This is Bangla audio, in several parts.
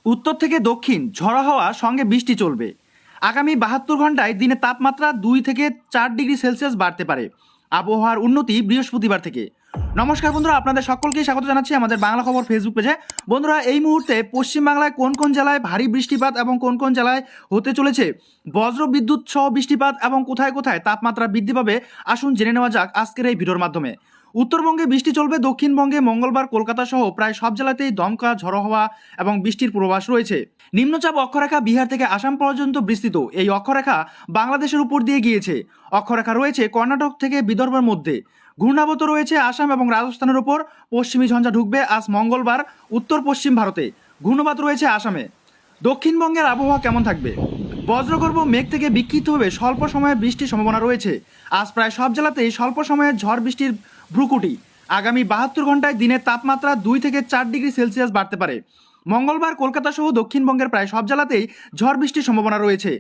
উত্তর থেকে দক্ষিণ ঝড়ো হাওয়া সঙ্গে বৃষ্টি চলবে। আগামী 72 ঘন্টায় দিনে তাপমাত্রা 2 থেকে 4 ডিগ্রি সেলসিয়াস বাড়তে পারে। আবহাওয়ার উন্নতি বৃহস্পতিবার থেকে। নমস্কার বন্ধুরা, আপনাদের সকলকেই স্বাগত জানাচ্ছি আমাদের বাংলা খবর ফেসবুক পেজে। বন্ধুরা, এই মুহূর্তে পশ্চিমবাংলায় কোন কোন জেলায় ভারী বৃষ্টিপাত এবং কোন কোন জেলায় হতে চলেছে বজ্র বিদ্যুৎ সহ বৃষ্টিপাত এবং কোথায় কোথায় তাপমাত্রা বৃদ্ধি পাবে, আসুন জেনে নেওয়া যাক আজকের এই ভিডিওর মাধ্যমে। উত্তরবঙ্গে বৃষ্টি চলবে। দক্ষিণবঙ্গে মঙ্গলবার কলকাতা সহ প্রায় সব জেলাতেই দমকা ঝড়ো হওয়া এবং বৃষ্টির পূর্বাভাস রয়েছে। নিম্নচাপ অক্ষরেখা বিহার থেকে আসাম পর্যন্ত বিস্তৃত। এই অক্ষরেখা বাংলাদেশের উপর দিয়ে গিয়েছে। অক্ষরেখা রয়েছে কর্ণাটক থেকে বিদর্ভের মধ্যে। ঘূর্ণাবর্ত রয়েছে আসাম এবং রাজস্থানের উপর। পশ্চিমী ঝঞ্ঝা ঢুকবে আজ মঙ্গলবার উত্তর পশ্চিম ভারতে। ঘূর্ণবাত রয়েছে আসামে। দক্ষিণবঙ্গের আবহাওয়া কেমন থাকবে? বজ্রগর্ভ মেঘ থেকে বিক্ষিপ্তভাবে স্বল্প সময়ে বৃষ্টির সম্ভাবনা রয়েছে। আজ প্রায় সব জেলাতেই স্বল্প সময়ে ঝড় বৃষ্টির ভ্রুকুটি। আগামী 72 ঘন্টায় দিনের তাপমাত্রা 2 থেকে 4 ডিগ্রি সেলসিয়াস বাড়তে পারে। মঙ্গলবার কলকাতা সহ দক্ষিণবঙ্গের প্রায় সব জেলাতেই ঝড় বৃষ্টির সম্ভাবনা রয়েছে।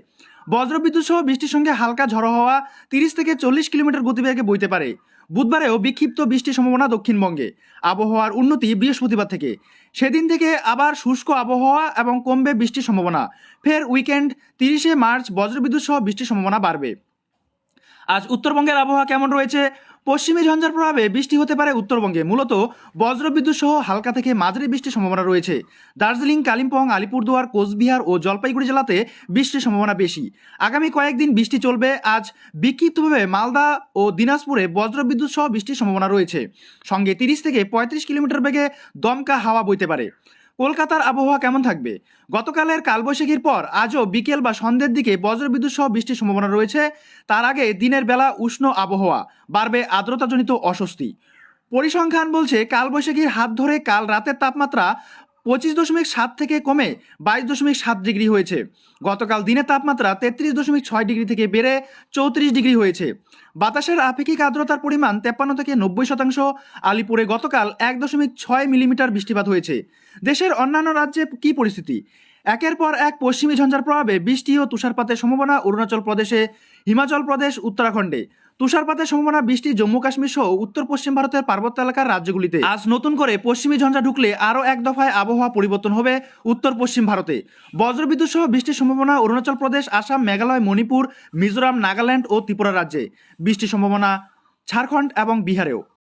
বজ্রবিদ্যুৎ সহ বৃষ্টির সঙ্গে হালকা ঝড়ো হওয়া 30 থেকে 40 কিলোমিটার গতিবেগে বইতে পারে। বুধবারেও বিক্ষিপ্ত বৃষ্টির সম্ভাবনা দক্ষিণবঙ্গে। আবহাওয়ার উন্নতি বৃহস্পতিবার থেকে। সেদিন থেকে আবার শুষ্ক আবহাওয়া এবং কমবে বৃষ্টির সম্ভাবনা। ফের উইকেন্ড 30শে মার্চ বজ্রবিদ্যুৎ সহ বৃষ্টির সম্ভাবনা বাড়বে। আজ উত্তরবঙ্গের আবহাওয়া কেমন রয়েছে? পশ্চিমী ঝঞ্ঝার প্রভাবে বৃষ্টি হতে পারে উত্তরবঙ্গে। মূলত বজ্রবিদ্যুৎ সহ হালকা থেকে মাঝারি বৃষ্টির সম্ভাবনা রয়েছে। দার্জিলিং, কালিম্পং, আলিপুরদুয়ার, কোচবিহার ও জলপাইগুড়ি জেলাতে বৃষ্টির সম্ভাবনা বেশি। আগামী কয়েকদিন বৃষ্টি চলবে। আজ বিক্ষিপ্তভাবে মালদা ও দিনাজপুরে বজ্রবিদ্যুৎ সহ বৃষ্টির সম্ভাবনা রয়েছে। সঙ্গে 30 থেকে 35 কিলোমিটার বেগে দমকা হাওয়া বইতে পারে। কলকাতার আবহাওয়া কেমন থাকবে? গতকালের কালবৈশাখীর পর আজও বিকেল বা সন্ধ্যের দিকে বজ্রবিদ্যুৎ সহ বৃষ্টির সম্ভাবনা রয়েছে। তার আগে দিনের বেলা উষ্ণ আবহাওয়া, বাড়বে আর্দ্রতাজনিত অস্বস্তি। পরিসংখ্যান বলছে কালবৈশাখীর হাত ধরে কাল রাতের তাপমাত্রা 25.7 থেকে কমে 22.7 ডিগ্রি হয়েছে। গতকাল দিনের তাপমাত্রা 33.6 ডিগ্রি থেকে বেড়ে 34 ডিগ্রি হয়েছে। বাতাসের আপেক্ষিক আর্দ্রতার পরিমাণ 53 থেকে 90%। আলিপুরে গতকাল 1.6 মিলিমিটার বৃষ্টিপাত হয়েছে। দেশের অন্যান্য রাজ্যে কী পরিস্থিতি? একের পর এক পশ্চিমী ঝঞ্ঝার প্রভাবে বৃষ্টি ও তুষারপাতের সম্ভাবনা অরুণাচল প্রদেশে, হিমাচল প্রদেশ, উত্তরাখণ্ডে। তুষারপাতের সম্ভাবনা বৃষ্টি জম্মু কাশ্মীর সহ উত্তর পশ্চিম ভারতের পার্বত্য এলাকার রাজ্যগুলিতে। আজ নতুন করে পশ্চিমী ঝঞ্ঝা ঢুকলে আরও এক দফায় আবহাওয়া পরিবর্তন হবে উত্তর পশ্চিম ভারতে। বজ্রবিদ্যুৎ সহ বৃষ্টির সম্ভাবনা অরুণাচল প্রদেশ, আসাম, মেঘালয়, মণিপুর, মিজোরাম, নাগাল্যান্ড ও ত্রিপুরা রাজ্যে। বৃষ্টির সম্ভাবনা ঝাড়খণ্ড এবং বিহারেও।